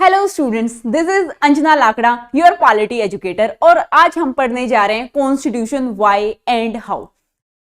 Hello students, this is Anjana Lakra, your polity educator. और आज हम पढ़ने जा रहे हैं कॉन्स्टिट्यूशन व्हाई एंड हाउ।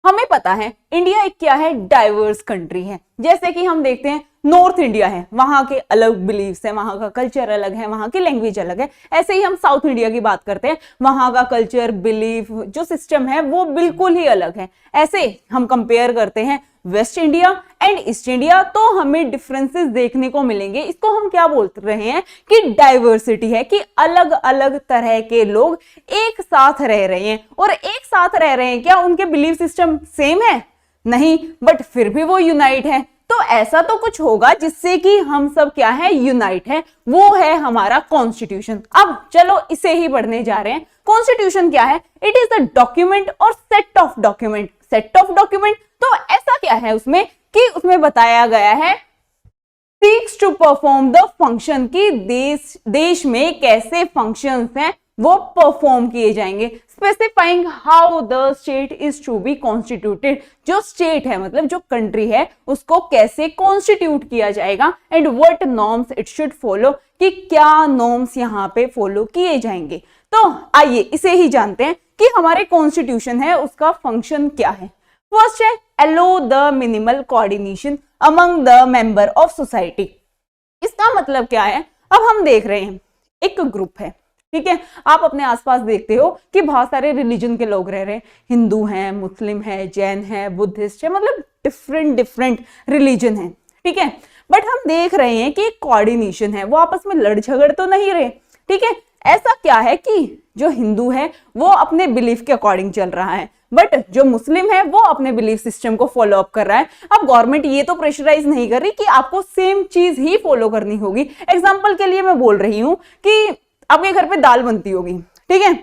हमें पता है इंडिया एक क्या है, डाइवर्स कंट्री है। जैसे कि हम देखते हैं नॉर्थ इंडिया है, वहां के अलग बिलीफ्स है, वहां का कल्चर अलग है, वहां की लैंग्वेज अलग है। ऐसे ही हम साउथ इंडिया की बात करते हैं, वहां का कल्चर, बिलीफ, जो सिस्टम है वो बिल्कुल ही अलग है। ऐसे हम कंपेयर करते हैं waste India and east India, तो हमें डिफरेंसेस देखने को मिलेंगे। इसको हम क्या बोल रहे हैं कि डाइवर्सिटी है, कि अलग अलग तरह के लोग एक साथ रह रहे हैं। और एक साथ रह रहे हैं, क्या उनके बिलीफ सिस्टम सेम है? नहीं, बट फिर भी वो यूनाइट है। तो ऐसा तो कुछ होगा जिससे कि हम सब क्या है, यूनाइट है। वो है हमारा कॉन्स्टिट्यूशन। अब चलो इसे ही पढ़ने जा रहे हैं। कॉन्स्टिट्यूशन क्या है? इट इज अ डॉक्यूमेंट और set of document. Set of document तो ऐसा क्या है उसमें कि उसमें बताया गया है seeks to perform the function, की देश में कैसे फंक्शंस हैं वो परफॉर्म किए जाएंगे। Specifying how the state is to be constituted, जो स्टेट है मतलब जो कंट्री है उसको कैसे कॉन्स्टिट्यूट किया जाएगा। And what norms it should follow, कि क्या नॉर्म्स यहाँ पे फॉलो किए जाएंगे। तो आइए इसे ही जानते हैं कि हमारे कॉन्स्टिट्यूशन है उसका फंक्शन क्या है। फर्स्ट है अलो the minimal coordination among the member of society. इसका मतलब क्या है? अब हम देख रहे हैं एक ग्रुप है, ठीक है। आप अपने आसपास देखते हो कि बहुत सारे रिलीजन के लोग रह रहे हैं, हिंदू हैं, मुस्लिम है, जैन है, बुद्धिस्ट है, मतलब डिफरेंट रिलीजन है, ठीक है। बट हम देख रहे हैं कि कोऑर्डिनेशन है, वो आपस में लड़ झगड़ तो नहीं रहे, ठीक है। ऐसा क्या है कि जो हिंदू है वो अपने बिलीफ के अकॉर्डिंग चल रहा है, बट जो मुस्लिम है वो अपने बिलीफ सिस्टम को फॉलो अप कर रहा है। अब गवर्नमेंट ये तो प्रेशराइज नहीं कर रही कि आपको सेम चीज ही फॉलो करनी होगी। एग्जांपल के लिए मैं बोल रही हूं कि आपके घर पे दाल बनती होगी, ठीक है।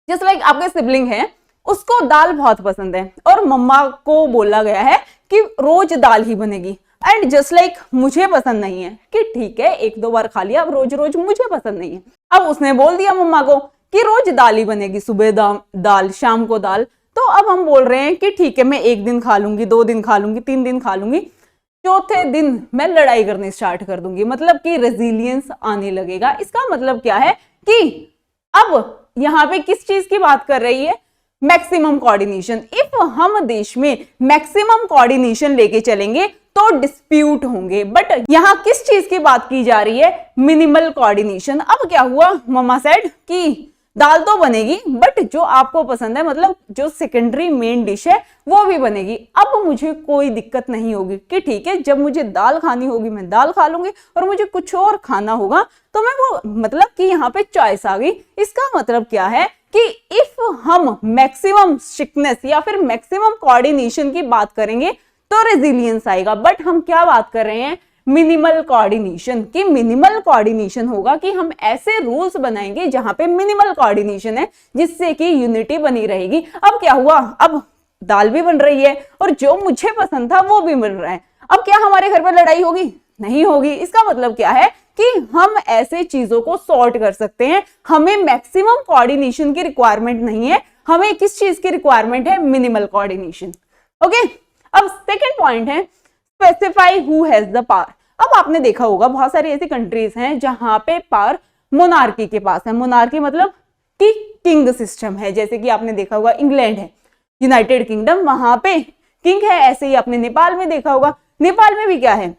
जस्ट लाइक आपके सिबलिंग है, उसको दाल बहुत पसंद है और मम्मा को बोला गया है कि रोज दाल ही बनेगी। एंड जस्ट लाइक मुझे पसंद नहीं है, कि ठीक है एक दो बार खा लिया, अब रोज रोज मुझे पसंद नहीं है। अब उसने बोल दिया मम्मा को कि रोज दाल ही बनेगी, सुबह दाल, शाम को दाल। तो अब हम बोल रहे हैं कि ठीक है मैं एक दिन खा लूंगी, 2 दिन खा लूंगी, 3 दिन खा लूंगी, चौथे दिन मैं लड़ाई करनी स्टार्ट कर दूंगी। मतलब कि रेजिलियंस आने लगेगा। इसका मतलब क्या है कि अब यहां पे किस चीज की बात कर रही है? Maximum coordination. इफ हम देश में मैक्सिमम कोऑर्डिनेशन लेके चलेंगे तो डिस्प्यूट होंगे। बट यहां किस चीज की बात की जा रही है? Minimal coordination. अब क्या हुआ, मम्मा सेड कि दाल तो बनेगी बट जो आपको पसंद है, मतलब जो सेकेंडरी मेन डिश है वो भी बनेगी। अब मुझे कोई दिक्कत नहीं होगी कि ठीक है जब मुझे दाल खानी होगी मैं दाल खा लूंगी, और मुझे कुछ और खाना होगा तो मैं वो, मतलब कि यहाँ पे चॉइस आ गई। इसका मतलब क्या है कि इफ हम मैक्सिमम स्ट्रिक्टनेस या फिर मैक्सिमम कोऑर्डिनेशन की बात करेंगे तो रेजिलियंस आएगा। बट हम क्या बात कर रहे हैं? Minimal coordination. की मिनिमल कोऑर्डिनेशन होगा कि हम ऐसे रूल्स बनाएंगे जहां पे मिनिमल कोऑर्डिनेशन है, जिससे कि यूनिटी बनी रहेगी। अब क्या हुआ, अब दाल भी बन रही है और जो मुझे पसंद था वो भी बन रहा है। अब क्या हमारे घर पे लड़ाई होगी? नहीं होगी। इसका मतलब क्या है कि हम ऐसे चीजों को सॉर्ट कर सकते हैं। हमें मैक्सिमम कोऑर्डिनेशन की रिक्वायरमेंट नहीं है, हमें किस चीज की रिक्वायरमेंट है? Minimal coordination. ओके, अब सेकेंड पॉइंट है specify who has the power. अब आपने देखा होगा बहुत सारी ऐसी कंट्रीज हैं जहां पे पावर मोनार्की के पास है। मोनार्की मतलब कि किंग सिस्टम है। जैसे कि आपने देखा होगा इंग्लैंड है, यूनाइटेड किंगडम, वहां पे किंग है। ऐसे ही आपने नेपाल में देखा होगा, नेपाल में भी क्या है?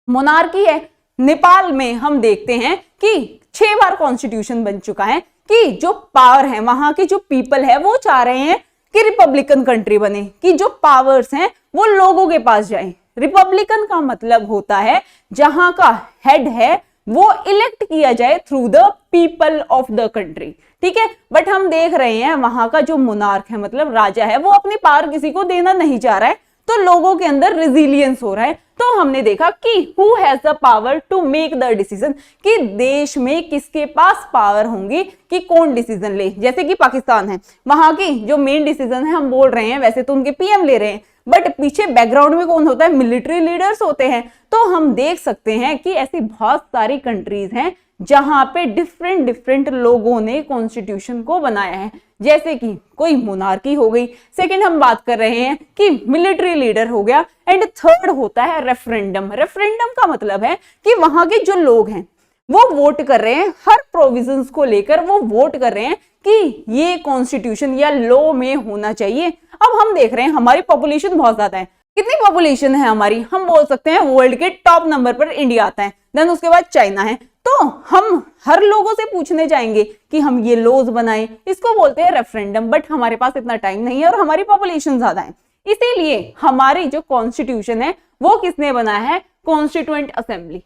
मोनार्की है। नेपाल में हम देखते हैं कि 6 बार कॉन्स्टिट्यूशन बन चुका है, कि जो पावर है वहां के जो पीपल है वो चाह रहे हैं कि रिपब्लिकन कंट्री बने, कि जो पावर्स हैं वो लोगों के पास जाए। रिपब्लिकन का मतलब होता है जहां का हेड है वो इलेक्ट किया जाए through the people of the country, ठीक है। बट हम देख रहे हैं वहां का जो मोनार्क है, मतलब राजा है, वो अपनी पावर किसी को देना नहीं चाह रहा है, तो लोगों के अंदर रेजिलियंस हो रहा है। तो हमने देखा कि who has the power to make the decision, कि देश में किसके पास पावर होंगी कि कौन डिसीजन ले। जैसे कि पाकिस्तान है, वहां की जो मेन डिसीजन है हम बोल रहे हैं, वैसे तो उनके पीएम ले रहे हैं, बट पीछे बैकग्राउंड में कौन होता है? मिलिट्री लीडर्स होते हैं। तो हम देख सकते हैं कि ऐसी बहुत सारी कंट्रीज हैं जहां पे डिफरेंट लोगों ने कॉन्स्टिट्यूशन को बनाया है। जैसे कि कोई मोनार्की हो गई, सेकंड हम बात कर रहे हैं कि मिलिट्री लीडर हो गया, एंड थर्ड होता है रेफरेंडम। रेफरेंडम का मतलब है कि वहां के जो लोग हैं वो वोट कर रहे हैं हर प्रोविजंस को लेकर, वो वोट कर रहे हैं कि ये कॉन्स्टिट्यूशन या लॉ में होना चाहिए। अब हम देख रहे हैं हमारी पॉपुलेशन बहुत ज्यादा है। कितनी पॉपुलेशन है हमारी? हम बोल सकते हैं वर्ल्ड के टॉप नंबर पर इंडिया आता है, देन उसके बाद चाइना है। तो हम हर लोगों से पूछने जाएंगे कि हम ये लॉज बनाएं, इसको बोलते हैं रेफरेंडम, बट हमारे पास इतना टाइम नहीं है और हमारी पॉपुलेशन ज्यादा है। इसीलिए हमारी जो कॉन्स्टिट्यूशन है वो किसने बनाया है? Constituent assembly.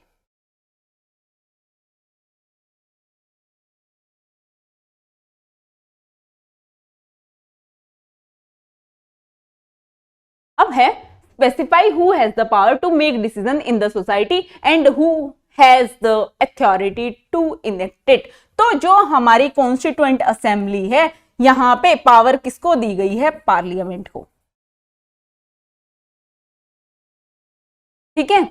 अब है specify who has the power to make decision in the society and who has the authority to enact it. तो जो हमारी कॉन्स्टिट्यूएंट असेंबली है, यहां पे पावर किसको दी गई है? पार्लियामेंट को। ठीक है,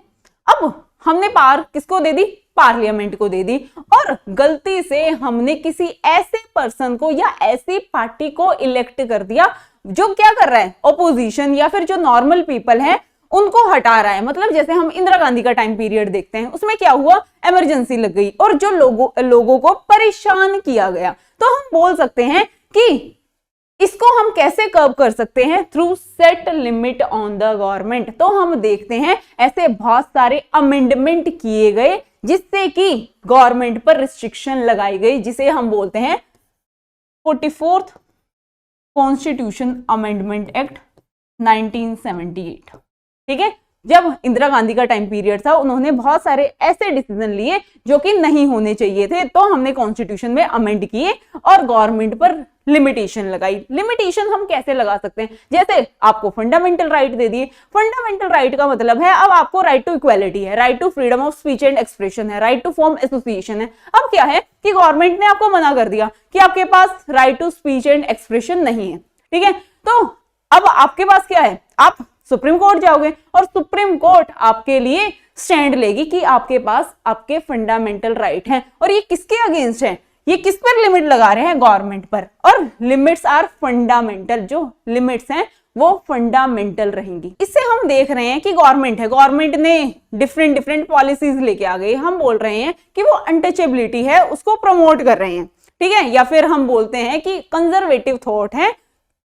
अब हमने पावर किसको दे दी? पार्लियामेंट को दे दी। और गलती से हमने किसी ऐसे पर्सन को या ऐसी पार्टी को इलेक्ट कर दिया जो क्या कर रहा है? ओपोजिशन या फिर जो नॉर्मल पीपल है उनको हटा रहा है। मतलब जैसे हम इंदिरा गांधी का टाइम पीरियड देखते हैं, उसमें क्या हुआ? इमरजेंसी लग गई और जो लोगों को परेशान किया गया। तो हम बोल सकते हैं कि इसको हम कैसे कर्व कर सकते हैं? Through set limit on the government. तो हम देखते हैं ऐसे बहुत सारे अमेंडमेंट किए गए जिससे कि गवर्नमेंट पर रिस्ट्रिक्शन लगाई गई, जिसे हम बोलते हैं 44th कॉन्स्टिट्यूशन अमेंडमेंट एक्ट 1978। ठीक है, जब इंदिरा गांधी का टाइम पीरियड था, उन्होंने बहुत सारे ऐसे डिसीजन लिए जो कि नहीं होने चाहिए थे, तो हमने कॉन्स्टिट्यूशन में अमेंड किए और गवर्नमेंट पर लिमिटेशन लगाई। लिमिटेशन हम कैसे लगा सकते हैं? जैसे आपको फंडामेंटल राइट दे दिए। फंडामेंटल राइट का मतलब है अब आपको राइट टू इक्वालिटी है, right to freedom of speech and expression है, राइट टू फॉर्म एसोसिएशन है। अब क्या है कि गवर्नमेंट ने आपको मना कर दिया कि आपके पास right to speech and expression नहीं है। ठीक है, तो अब आपके पास क्या है? आप सुप्रीम कोर्ट जाओगे और सुप्रीम कोर्ट आपके लिए स्टैंड लेगी कि आपके पास आपके फंडामेंटल राइट हैं। और ये किसके अगेंस्ट है? ये किस पर लिमिट लगा रहे हैं? गवर्नमेंट पर। और लिमिट्स आर फंडामेंटल, जो लिमिट्स हैं वो फंडामेंटल रहेंगी। इससे हम देख रहे हैं कि गवर्नमेंट है, गवर्नमेंट ने डिफरेंट पॉलिसीज लेके आ गई। हम बोल रहे हैं कि वो अनटचेबिलिटी है उसको प्रमोट कर रहे हैं। ठीक है, या फिर हम बोलते हैं कि कंजर्वेटिव थॉट है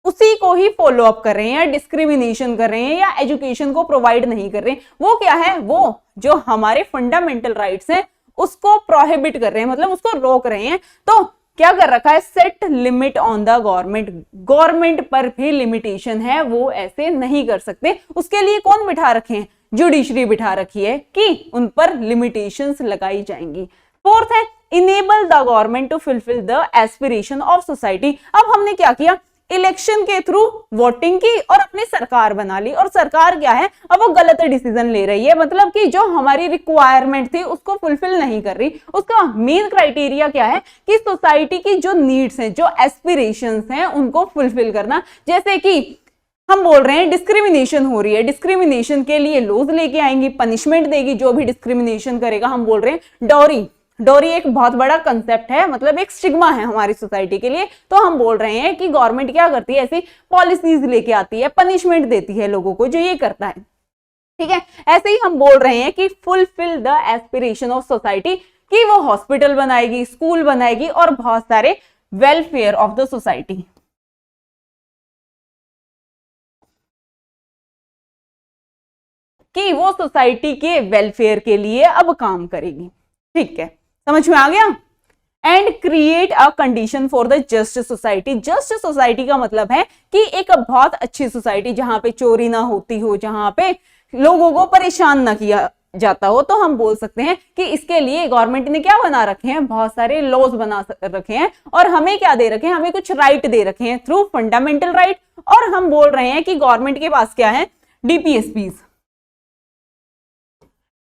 उसी को ही फॉलो अप कर रहे हैं, डिस्क्रिमिनेशन कर रहे हैं या एजुकेशन को प्रोवाइड नहीं कर रहे हैं। वो क्या है? वो जो हमारे फंडामेंटल राइट्स हैं उसको प्रोहिबिट कर रहे हैं, मतलब उसको रोक रहे हैं। तो क्या कर रखा है? Set limit on the government. Government पर भी लिमिटेशन है, वो ऐसे नहीं कर सकते। उसके लिए कौन बिठा रखे हैं? जुडिशरी बिठा रखी है कि उन पर लिमिटेशंस लगाई जाएंगी। फोर्थ है enable the government to fulfil the aspiration of society. अब हमने क्या किया? इलेक्शन के थ्रू वोटिंग की और अपनी सरकार बना ली। और सरकार क्या है? अब वो गलत डिसीजन ले रही है, मतलब कि जो हमारी रिक्वायरमेंट थी उसको फुलफिल नहीं कर रही। उसका मेन क्राइटेरिया क्या है? कि सोसाइटी की जो नीड्स हैं, जो एस्पिरेशंस हैं, उनको फुलफिल करना। जैसे कि हम बोल रहे हैं डिस्क्रिमिनेशन हो रही है, डिस्क्रिमिनेशन के लिए लॉज लेके आएंगी, पनिशमेंट देगी जो भी डिस्क्रिमिनेशन करेगा। हम बोल रहे हैं डॉरी एक बहुत बड़ा कंसेप्ट है, मतलब एक स्टिग्मा है हमारी सोसाइटी के लिए। तो हम बोल रहे हैं कि गवर्नमेंट क्या करती है? ऐसी पॉलिसीज लेके आती है, पनिशमेंट देती है लोगों को जो ये करता है। ठीक है, ऐसे ही हम बोल रहे हैं कि fulfil the aspiration of society, कि वो हॉस्पिटल बनाएगी, स्कूल बनाएगी और बहुत सारे वेलफेयर ऑफ द सोसाइटी। कि वो सोसाइटी के वेलफेयर के लिए अब काम करेगी। ठीक है, समझ में आ गया? And create a condition for the just society. Just society का मतलब है कि एक बहुत अच्छी सोसाइटी जहां पे चोरी ना होती हो, जहां पे लोगों को परेशान ना किया जाता हो। तो हम बोल सकते हैं कि इसके लिए गवर्नमेंट ने क्या बना रखे हैं? बहुत सारे लॉज बना रखे हैं और हमें क्या दे रखे हैं? हमें कुछ राइट दे रखे हैं थ्रू फंडामेंटल राइट। और हम बोल रहे हैं कि गवर्नमेंट के पास क्या है? डीपीएसपीज।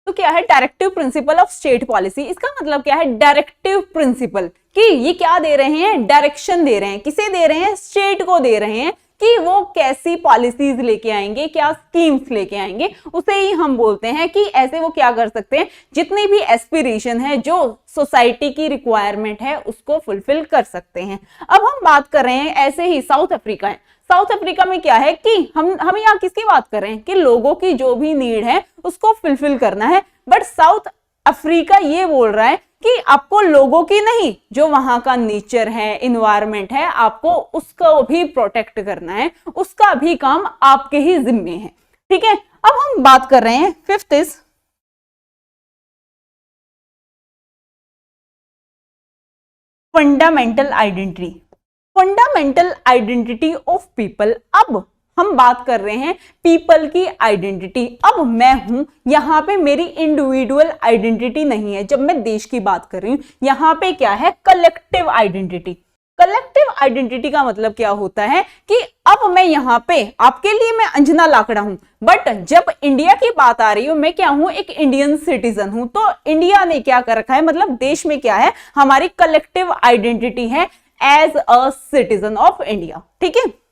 तो क्या है? Directive principle of state policy. इसका मतलब क्या है? डायरेक्टिव प्रिंसिपल, कि ये क्या दे रहे हैं? डायरेक्शन दे रहे हैं। किसे दे रहे हैं? स्टेट को दे रहे हैं कि वो कैसी पॉलिसीज लेके आएंगे, क्या स्कीम्स लेके आएंगे। उसे ही हम बोलते हैं कि ऐसे वो क्या कर सकते हैं? जितनी भी एस्पिरेशन है, जो सोसाइटी की रिक्वायरमेंट है, उसको फुलफिल कर सकते हैं। अब हम बात कर रहे हैं ऐसे ही साउथ अफ्रीका है। साउथ अफ्रीका में क्या है कि हम यहाँ किसकी बात कर रहे हैं? कि लोगों की जो भी नीड है उसको फुलफिल करना है। बट साउथ अफ्रीका ये बोल रहा है कि आपको लोगों की नहीं, जो वहां का नेचर है, इन्वायरमेंट है, आपको उसको भी प्रोटेक्ट करना है, उसका भी काम आपके ही जिम्मे है। ठीक है, अब हम बात कर रहे हैं fifth is fundamental identity. Fundamental identity of people. अब हम बात कर रहे हैं पीपल की आइडेंटिटी। अब मैं हूं, यहां पे मेरी इंडिविजुअल आइडेंटिटी नहीं है। जब मैं देश की बात कर रही हूं, यहां पे क्या है, कलेक्टिव आइडेंटिटी। कलेक्टिव आइडेंटिटी का मतलब क्या होता है कि अब मैं यहां पे आपके लिए मैं अंजना लाकड़ा हूं, बट जब इंडिया की बात आ रही हो, मैं क्या हूं, एक इंडियन सिटीजन हूं। तो इंडिया ने क्या कर रखा है, मतलब देश में क्या है, हमारी कलेक्टिव आइडेंटिटी है as a citizen of India. ठीक है,